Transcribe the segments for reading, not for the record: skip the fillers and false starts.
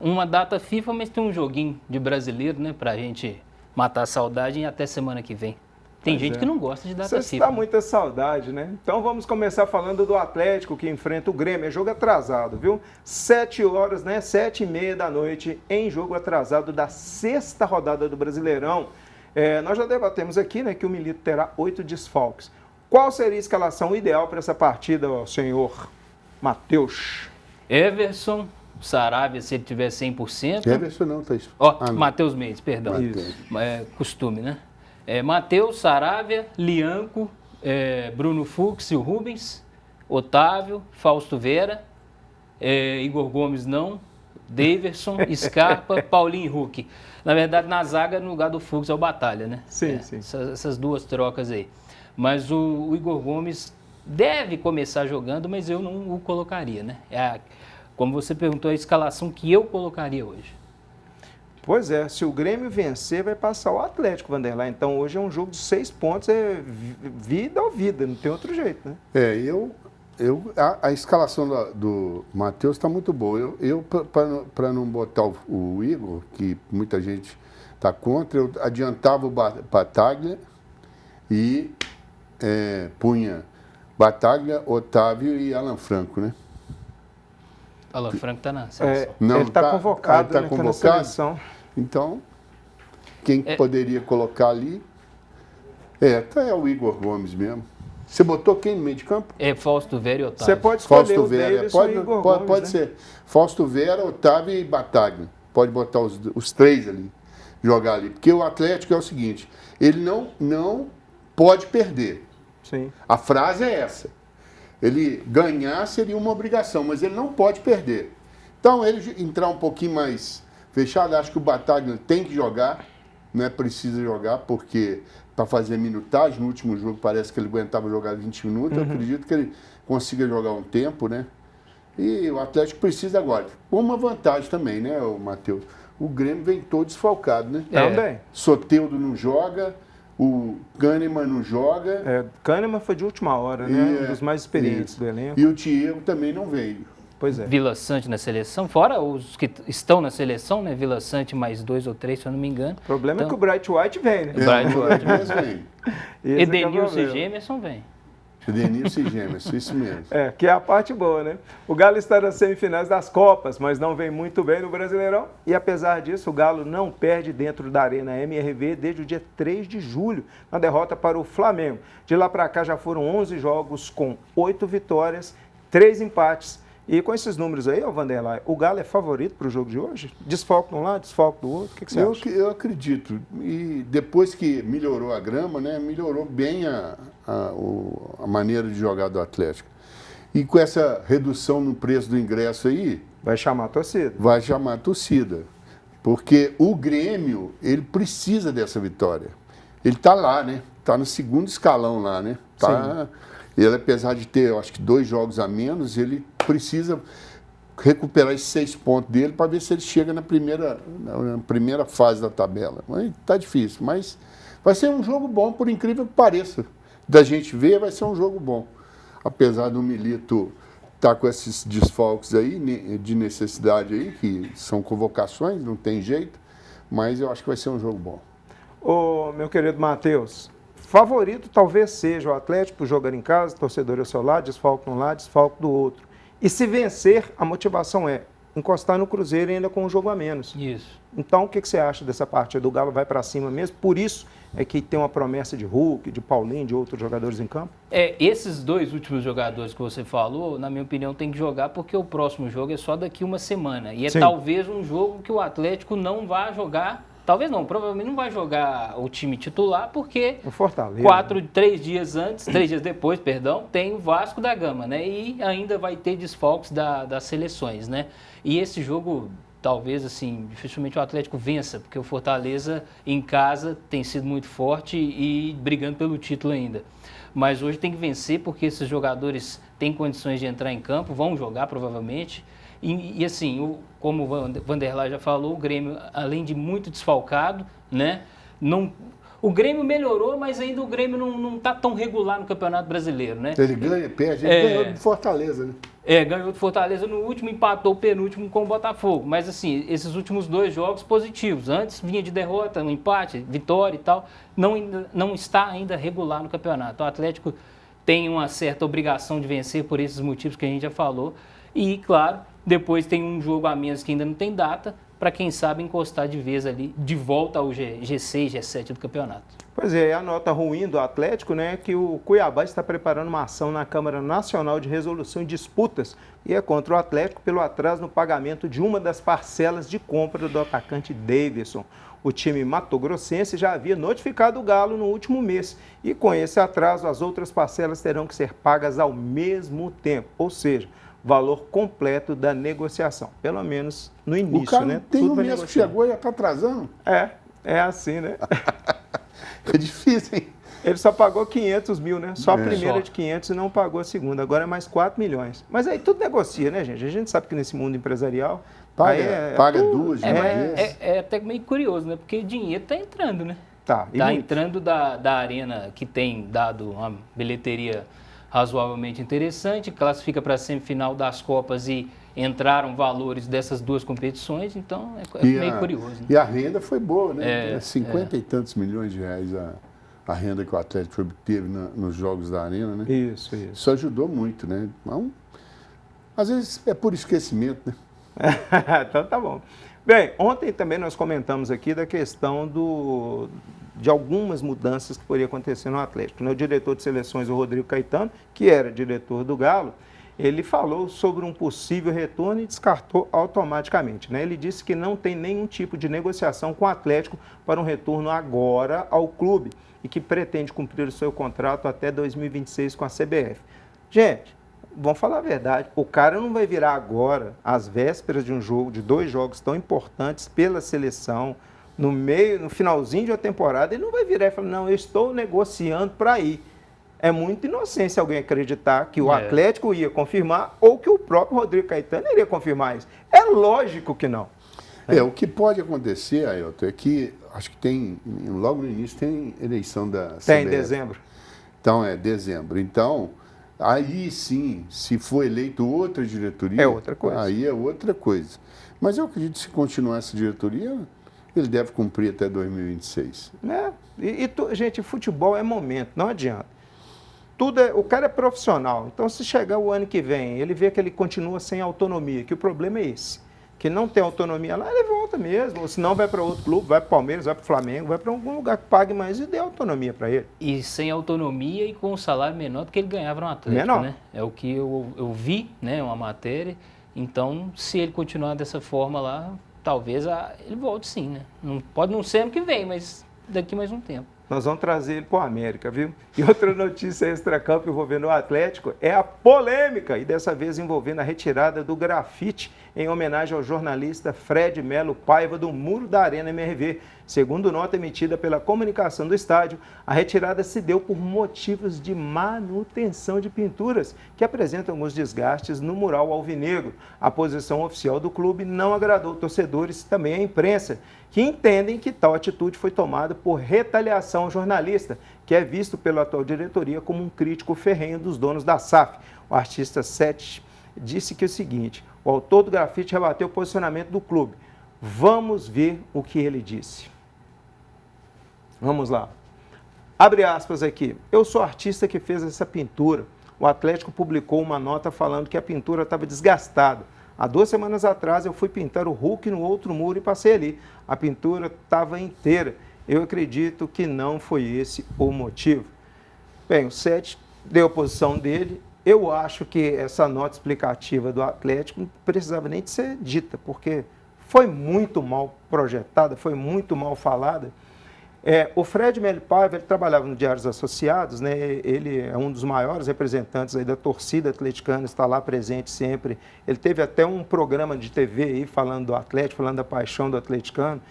Uma data FIFA, mas tem um joguinho de brasileiro, né? Pra gente matar a saudade e até semana que vem. Tem Pois gente é. que não gosta de data Você FIFA. está muita saudade, né? Então vamos começar falando do Atlético que enfrenta o Grêmio. É jogo atrasado, viu? 7 horas, né? 7h30 da noite, em jogo atrasado da sexta rodada do Brasileirão. Nós já debatemos aqui, né, que o Milito terá 8 desfalques. Qual seria a escalação ideal para essa partida, ó, senhor Matheus? Everson, Saravia, se ele tiver 100%. Everson não, tá isso. Ó, Matheus Mendes, perdão. Matheus. É costume, né? Matheus, Saravia, Lianco, Bruno Fux e o Rubens, Otávio, Fausto Vera, Igor Gomes não, Daverson, Scarpa, Paulinho e Hulk. Na verdade, na zaga, no lugar do Fux é o Batalha, né? Sim, sim. Essas duas trocas aí. Mas o Igor Gomes deve começar jogando, mas eu não o colocaria, né? Como você perguntou, a escalação que eu colocaria hoje. Pois é, se o Grêmio vencer, vai passar o Atlético, Vanderlei. Então hoje é um jogo de 6 pontos, é vida ou vida, não tem outro jeito, né? A escalação do Matheus está muito boa. Para não botar o Igor, que muita gente está contra, eu adiantava o Bataglia e punha Bataglia, Otávio e Alan Franco, né? Alan Franco está na seleção. Ele está convocado, tá né? convocado. Tá na seleção. Então, quem poderia colocar ali? É o Igor Gomes mesmo. Você botou quem no meio de campo? Fausto Vera e Otávio. Você pode escolher Fausto o Vera. Davidson e o Igor Gomes, Pode né? ser. Fausto Vera, Otávio e Bataglia. Pode botar os três ali, jogar ali. Porque o Atlético é o seguinte, ele não pode perder. Sim. A frase é essa. Ele ganhar seria uma obrigação, mas ele não pode perder. Então, ele entrar um pouquinho mais fechado, acho que o Bataglia tem que jogar, não é preciso jogar, porque para fazer minutagem, no último jogo parece que ele aguentava jogar 20 minutos, eu acredito que ele consiga jogar um tempo, né? E o Atlético precisa agora. Com uma vantagem também, né, Matheus? O Grêmio vem todo desfalcado, né? Também. Soteldo não joga, o Kahneman não joga. Kahneman foi de última hora, né? Um dos mais experientes do elenco. E o Diego também não veio. Pois é. Vila Sante na seleção, fora os que estão na seleção, né? Vila Sante mais 2 ou 3, se eu não me engano. O problema é que o Bright White vem, né? Bright White vem. Edenilson e Gemerson vem. Edenilson e Gemerson, isso mesmo. Que é a parte boa, né? O Galo está nas semifinais das Copas, mas não vem muito bem no Brasileirão. E apesar disso, o Galo não perde dentro da Arena MRV desde o dia 3 de julho, na derrota para o Flamengo. De lá para cá já foram 11 jogos com 8 vitórias, 3 empates. E com esses números aí, Vanderlei, o Galo é favorito para o jogo de hoje? Desfalque de um lado, desfalque do outro? O que você acha? Eu acredito. E depois que melhorou a grama, né, melhorou bem a maneira de jogar do Atlético. E com essa redução no preço do ingresso aí... Vai chamar a torcida. Vai chamar a torcida. Porque o Grêmio, ele precisa dessa vitória. Ele está lá, né? Está no segundo escalão lá, né? Ele, apesar de ter, eu acho que 2 jogos a menos, ele precisa recuperar esses 6 pontos dele para ver se ele chega na primeira fase da tabela. Está difícil, mas vai ser um jogo bom, por incrível que pareça. Da gente ver, vai ser um jogo bom. Apesar do Milito estar com esses desfalques aí, de necessidade aí, que são convocações, não tem jeito, mas eu acho que vai ser um jogo bom. Ô, meu querido Matheus, favorito talvez seja o Atlético, jogando em casa, torcedor ao seu lado, desfalque de um lado, desfalque do outro. E se vencer, a motivação é encostar no Cruzeiro ainda com um jogo a menos. Isso. Então, o que você acha dessa partida? O Galo vai para cima mesmo? Por isso é que tem uma promessa de Hulk, de Paulinho, de outros jogadores em campo? Esses 2 últimos jogadores que você falou, na minha opinião, tem que jogar porque o próximo jogo é só daqui uma semana. E talvez um jogo que o Atlético não vá jogar. Talvez não, provavelmente não vai jogar o time titular, porque o Fortaleza, 3 dias depois, tem o Vasco da Gama, né? E ainda vai ter desfalques das seleções, né? E esse jogo, talvez, assim, dificilmente o Atlético vença, porque o Fortaleza em casa tem sido muito forte e brigando pelo título ainda. Mas hoje tem que vencer, porque esses jogadores têm condições de entrar em campo, vão jogar provavelmente. E assim, como o Vanderlei já falou, o Grêmio, além de muito desfalcado, né, O Grêmio melhorou, mas ainda o Grêmio não está tão regular no Campeonato Brasileiro, né? Ele ganha, perde, ele ganhou do Fortaleza, né? Ganhou do Fortaleza no último, empatou o penúltimo com o Botafogo. Mas assim, esses últimos 2 jogos positivos. Antes vinha de derrota, um empate, vitória e tal. Não está ainda regular no campeonato. O Atlético tem uma certa obrigação de vencer por esses motivos que a gente já falou. E, claro, depois tem um jogo a menos que ainda não tem data, para quem sabe encostar de vez ali, de volta ao G6, G7 do campeonato. Pois é, a nota ruim do Atlético, né, é que o Cuiabá está preparando uma ação na Câmara Nacional de Resolução de Disputas e é contra o Atlético pelo atraso no pagamento de uma das parcelas de compra do atacante Davidson. O time matogrossense já havia notificado o Galo no último mês e com esse atraso as outras parcelas terão que ser pagas ao mesmo tempo, ou seja, valor completo da negociação, pelo menos no início, o cara né? Tem Tudo um mês que chegou e já está atrasando. É assim, né? É difícil, hein? Ele só pagou 500 mil, né? Só a primeira só. de 500 e não pagou a segunda. Agora é mais 4 milhões. Mas aí tudo negocia, né, gente? A gente sabe que nesse mundo empresarial... Paga duas, É até meio curioso, né? Porque dinheiro está entrando, né? Tá Entrando da Arena, que tem dado uma bilheteria razoavelmente interessante, classifica para a semifinal das Copas e entraram valores dessas 2 competições, então é meio curioso. Né? E a renda foi boa, né? 50 e tantos milhões de reais a renda que o Atlético obteve nos jogos da Arena, né? Isso. Isso ajudou muito, né? Então, às vezes é por esquecimento, né? Então tá bom. Bem, ontem também nós comentamos aqui da questão de algumas mudanças que poderiam acontecer no Atlético. O diretor de seleções, o Rodrigo Caetano, que era diretor do Galo, ele falou sobre um possível retorno e descartou automaticamente, né? Ele disse que não tem nenhum tipo de negociação com o Atlético para um retorno agora ao clube e que pretende cumprir o seu contrato até 2026 com a CBF. Gente, vamos falar a verdade, o cara não vai virar agora, às vésperas de um jogo, de 2 jogos tão importantes pela seleção, no finalzinho de uma temporada, ele não vai virar e falar, não, eu estou negociando para ir. É muita inocência alguém acreditar que o Atlético ia confirmar ou que o próprio Rodrigo Caetano iria confirmar isso. É lógico que não. O que pode acontecer, Ailton, é que, acho que logo no início tem eleição da CBF. Tem em dezembro. Então, dezembro. Então, aí sim, se for eleito outra diretoria, é outra coisa. Aí é outra coisa. Mas eu acredito que se continuar essa diretoria, ele deve cumprir até 2026. Gente, futebol é momento, não adianta. O cara é profissional, então se chegar o ano que vem, ele vê que ele continua sem autonomia, que o problema é esse, que não tem autonomia lá, ele volta mesmo, ou se não vai para outro clube, vai para o Palmeiras, vai para o Flamengo, vai para algum lugar que pague mais e dê autonomia para ele. E sem autonomia e com um salário menor do que ele ganhava no Atlético, né? É o que eu vi, né, uma matéria, então se ele continuar dessa forma lá, talvez ele volte sim, né? Pode não ser ano que vem, mas daqui mais um tempo. Nós vamos trazer ele para o América, viu? E outra notícia extracampo envolvendo o Atlético é a polêmica, e dessa vez envolvendo a retirada do grafite em homenagem ao jornalista Fred Melo Paiva do muro da Arena MRV. Segundo nota emitida pela comunicação do estádio, a retirada se deu por motivos de manutenção de pinturas, que apresentam alguns desgastes no mural alvinegro. A posição oficial do clube não agradou torcedores e também a imprensa, que entendem que tal atitude foi tomada por retaliação ao jornalista, que é visto pela atual diretoria como um crítico ferrenho dos donos da SAF. O artista Sete disse que é o seguinte: o autor do grafite rebateu o posicionamento do clube. Vamos ver o que ele disse. Vamos lá. Abre aspas aqui. Eu sou o artista que fez essa pintura. O Atlético publicou uma nota falando que a pintura estava desgastada. Há 2 semanas atrás eu fui pintar o Hulk no outro muro e passei ali. A pintura estava inteira. Eu acredito que não foi esse o motivo. Bem, o Sete deu a posição dele. Eu acho que essa nota explicativa do Atlético não precisava nem de ser dita, porque foi muito mal projetada, foi muito mal falada. O Fred Melo Paiva, ele trabalhava no Diários Associados, né? Ele é um dos maiores representantes aí da torcida atleticana, está lá presente sempre. Ele teve até um programa de TV aí falando do Atlético, falando da paixão do atleticano.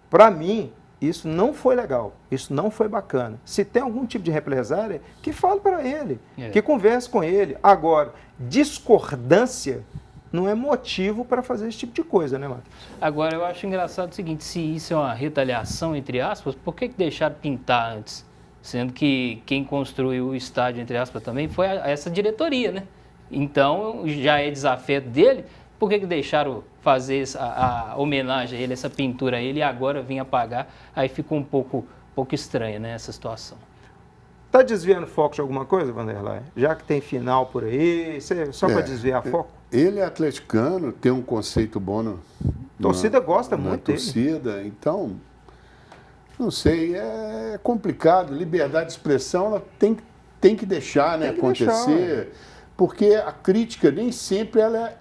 Para mim, isso não foi legal, isso não foi bacana. Se tem algum tipo de represália, que fale para ele, que converse com ele. Agora, discordância não é motivo para fazer esse tipo de coisa, né, Marcos? Agora, eu acho engraçado o seguinte, se isso é uma retaliação, entre aspas, por que deixaram pintar antes? Sendo que quem construiu o estádio, entre aspas, também foi essa diretoria, né? Então, já é desafeto dele, por que deixaram fazer a homenagem a ele, essa pintura a ele, e agora vir apagar? Aí ficou um pouco estranha, né, essa situação. Tá desviando foco de alguma coisa, Vanderlei? Já que tem final por aí, só para desviar foco? Ele é atleticano, tem um conceito bom A torcida gosta muito dele. Torcida, então, não sei, é complicado. Liberdade de expressão, ela tem que deixar, né, acontecer, porque a crítica nem sempre ela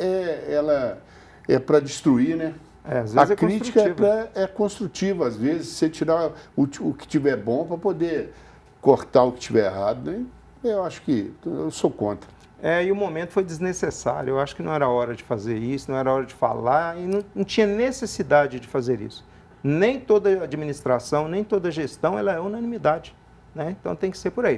é para destruir, né? Às vezes a crítica é construtiva, às vezes, você tirar o que tiver bom para poder cortar o que tiver errado, né? Eu acho que eu sou contra. E o momento foi desnecessário. Eu acho que não era hora de fazer isso, não era hora de falar e não tinha necessidade de fazer isso. Nem toda administração, nem toda gestão, ela é unanimidade, né? Então tem que ser por aí.